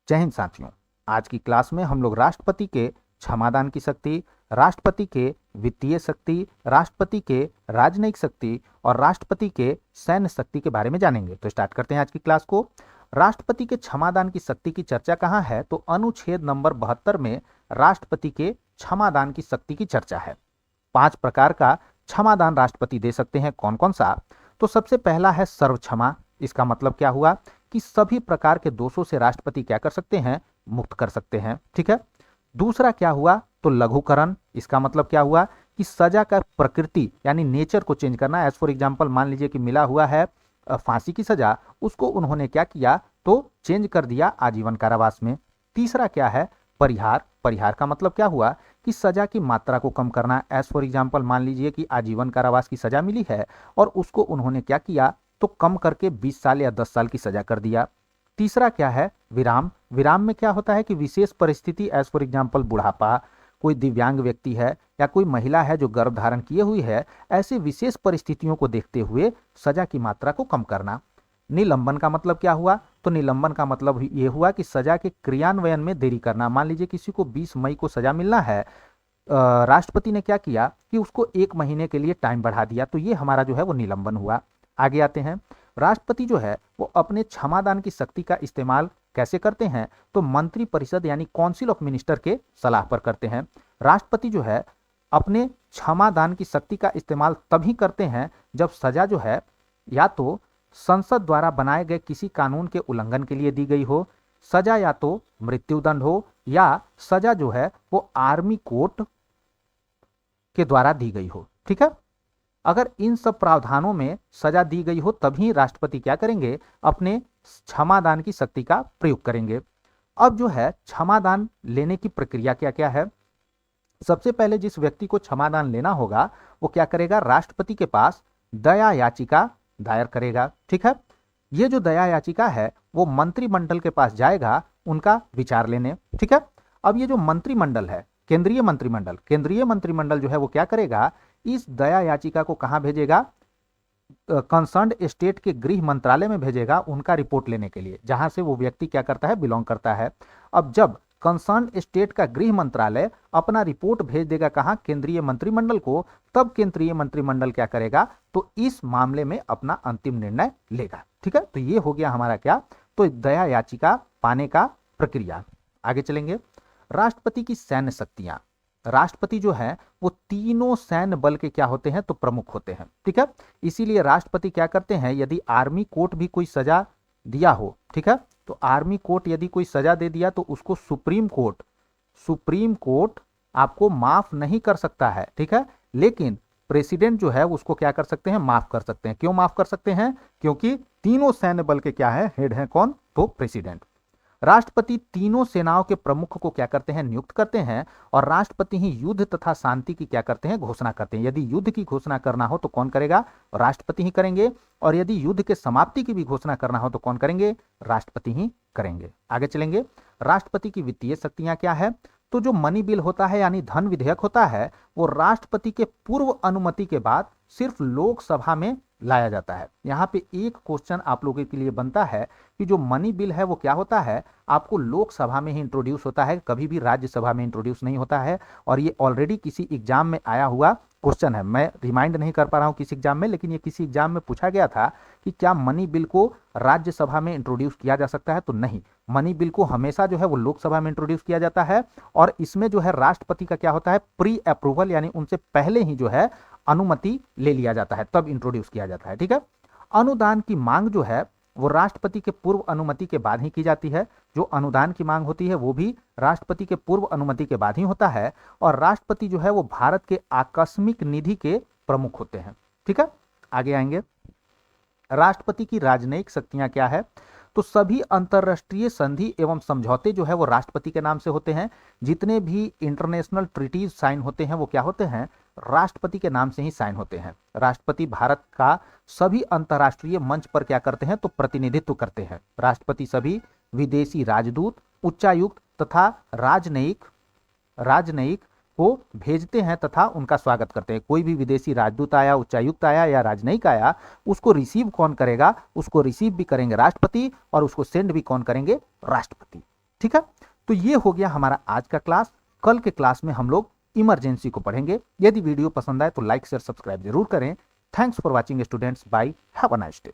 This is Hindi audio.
जय हिंद साथियों। आज की क्लास में हम लोग राष्ट्रपति के क्षमादान की शक्ति, राष्ट्रपति के वित्तीय शक्ति, राष्ट्रपति के राजनयिक शक्ति और राष्ट्रपति के सैन्य शक्ति के बारे में जानेंगे। तो स्टार्ट करते हैं आज की क्लास को। राष्ट्रपति के क्षमादान की शक्ति की चर्चा कहाँ है? तो अनुच्छेद नंबर 72 में राष्ट्रपति के क्षमादान की शक्ति की चर्चा है। 5 प्रकार का क्षमादान राष्ट्रपति दे सकते हैं। कौन कौन सा? तो सबसे पहला है सर्व क्षमा। इसका मतलब क्या हुआ कि सभी प्रकार के दोषों से राष्ट्रपति क्या कर सकते हैं? मुक्त कर सकते हैं। ठीक है। दूसरा क्या हुआ? तो लघुकरण। इसका मतलब क्या हुआ कि सजा का प्रकृति यानी नेचर को चेंज करना। एज फॉर एग्जांपल मान लीजिए कि मिला हुआ है फांसी की सजा, उसको उन्होंने क्या किया? तो चेंज कर दिया आजीवन कारावास में। तीसरा क्या है? परिहार। परिहार का मतलब क्या हुआ कि सजा की मात्रा को कम करना। एज फॉर एग्जांपल मान लीजिए कि आजीवन कारावास की सजा मिली है और उसको उन्होंने क्या किया? तो कम करके 20 साल या 10 साल की सजा कर दिया। तीसरा क्या है? विराम। विराम में क्या होता है कि विशेष परिस्थिति, एज फॉर एग्जांपल बुढ़ापा, कोई दिव्यांग व्यक्ति है या कोई महिला है जो गर्भ धारण किए हुई है, ऐसे विशेष परिस्थितियों को देखते हुए सजा की मात्रा को कम करना। निलंबन का मतलब क्या हुआ? तो निलंबन का मतलब ये हुआ कि सजा के क्रियान्वयन में देरी करना। मान लीजिए किसी को 20 मई को सजा मिलना है, राष्ट्रपति ने क्या किया कि उसको 1 महीने के लिए टाइम बढ़ा दिया, तो ये हमारा जो है वो निलंबन हुआ। आगे आते हैं। राष्ट्रपति जो है वो अपने क्षमादान की शक्ति का इस्तेमाल कैसे करते हैं? तो मंत्री परिषद यानी काउंसिल ऑफ मिनिस्टर के सलाह पर करते हैं। राष्ट्रपति जो है अपने क्षमादान की शक्ति का इस्तेमाल तभी करते हैं जब सजा जो है या तो संसद द्वारा बनाए गए किसी कानून के उल्लंघन के लिए दी गई हो, सजा या तो मृत्युदंड हो, या सजा जो है वो आर्मी कोर्ट के द्वारा दी गई हो। ठीक है। अगर इन सब प्रावधानों में सजा दी गई हो तभी राष्ट्रपति क्या करेंगे? अपने क्षमादान की शक्ति का प्रयोग करेंगे। अब जो है क्षमादान लेने की प्रक्रिया क्या क्या है? सबसे पहले जिस व्यक्ति को क्षमादान लेना होगा वो क्या करेगा? राष्ट्रपति के पास दया याचिका दायर करेगा। ठीक है। ये जो दया याचिका है वो मंत्रिमंडल के पास जाएगा उनका विचार लेने। ठीक है। अब ये जो मंत्रिमंडल है, केंद्रीय मंत्रिमंडल जो है वो क्या करेगा? इस दया याचिका को कहां भेजेगा? कंसर्न्ड स्टेट के गृह मंत्रालय में भेजेगा उनका रिपोर्ट लेने के लिए, जहां से वो व्यक्ति क्या करता है? बिलोंग करता है। अब जब कंसर्न्ड स्टेट का गृह मंत्रालय अपना रिपोर्ट भेज देगा कहां? केंद्रीय मंत्रिमंडल को, तब केंद्रीय मंत्रिमंडल क्या करेगा? तो इस मामले में अपना अंतिम निर्णय लेगा। ठीक है। तो ये हो गया हमारा क्या? तो दया याचिका पाने का प्रक्रिया। आगे चलेंगे। राष्ट्रपति की सैन्य शक्तियां। राष्ट्रपति जो है वो तीनों सैन्य बल के क्या होते हैं? तो प्रमुख होते हैं। ठीक है। इसीलिए राष्ट्रपति क्या करते हैं? यदि आर्मी कोर्ट भी कोई सजा दिया हो, ठीक है, तो आर्मी कोर्ट यदि कोई सजा दे दिया तो उसको सुप्रीम कोर्ट आपको माफ नहीं कर सकता है। ठीक है। लेकिन प्रेसिडेंट जो है उसको क्या कर सकते हैं? माफ कर सकते हैं। क्यों माफ कर सकते हैं? क्योंकि तीनों सैन्य बल के क्या है? हेड है कौन? तो प्रेसिडेंट। राष्ट्रपति तीनों सेनाओं के प्रमुख को क्या करते हैं? नियुक्त करते हैं। और राष्ट्रपति ही युद्ध तथा शांति की क्या करते हैं? घोषणा करते हैं। यदि युद्ध की घोषणा करना हो तो कौन करेगा? राष्ट्रपति ही करेंगे। और यदि युद्ध के समाप्ति की भी घोषणा करना हो तो कौन करेंगे? राष्ट्रपति ही करेंगे। आगे चलेंगे। राष्ट्रपति की वित्तीय शक्तियां क्या है? तो जो मनी बिल होता है यानी धन विधेयक होता है वो राष्ट्रपति के पूर्व अनुमति के बाद सिर्फ लोकसभा में लाया जाता है। यहां पे एक क्वेश्चन आप लोगों के लिए बनता है कि जो मनी बिल है वो क्या होता है? आपको लोकसभा में ही इंट्रोड्यूस होता है, कभी भी राज्यसभा में इंट्रोड्यूस नहीं होता है। और ये ऑलरेडी किसी एग्जाम में आया हुआ क्वेश्चन है। मैं रिमाइंड नहीं कर पा रहा हूं किस एग्जाम में, लेकिन ये किसी एग्जाम में पूछा गया था कि क्या मनी बिल को राज्यसभा में इंट्रोड्यूस किया जा सकता है? तो नहीं, मनी बिल को हमेशा जो है वो लोकसभा में इंट्रोड्यूस किया जाता है। और इसमें जो है राष्ट्रपति का क्या होता है? प्री अप्रूवल, यानी उनसे पहले ही जो है अनुमति ले लिया जाता है, तब इंट्रोड्यूस किया जाता है। ठीक है। अनुदान की मांग जो है वो राष्ट्रपति के पूर्व अनुमति के बाद ही की जाती है। जो अनुदान की मांग होती है वो भी राष्ट्रपति के पूर्व अनुमति के बाद ही होता है। और राष्ट्रपति जो है वो भारत के आकस्मिक निधि के प्रमुख होते हैं। ठीक है। आगे आएंगे। राष्ट्रपति की राजनयिक शक्तियां क्या है? तो सभी अंतरराष्ट्रीय संधि एवं समझौते जो है वो राष्ट्रपति के नाम से होते हैं। जितने भी इंटरनेशनल ट्रीटीज साइन होते हैं वो क्या होते हैं? राष्ट्रपति के नाम से ही साइन होते हैं। राष्ट्रपति भारत का सभी अंतरराष्ट्रीय मंच पर क्या करते हैं? तो प्रतिनिधित्व करते हैं। राष्ट्रपति सभी विदेशी राजदूत, उच्चायुक्त तथा राजनयिक को भेजते हैं तथा उनका स्वागत करते हैं। कोई भी विदेशी राजदूत आया, उच्चायुक्त आया या राजनयिक आया, उसको रिसीव कौन करेगा? उसको रिसीव भी करेंगे राष्ट्रपति और उसको सेंड भी कौन करेंगे? राष्ट्रपति। ठीक है, तो ये हो गया हमारा आज का क्लास। कल के क्लास में हम लोग इमरजेंसी को पढ़ेंगे। यदि वीडियो पसंद आए तो लाइक शेयर सब्सक्राइब जरूर करें। Thanks for watching students, bye, have a nice day.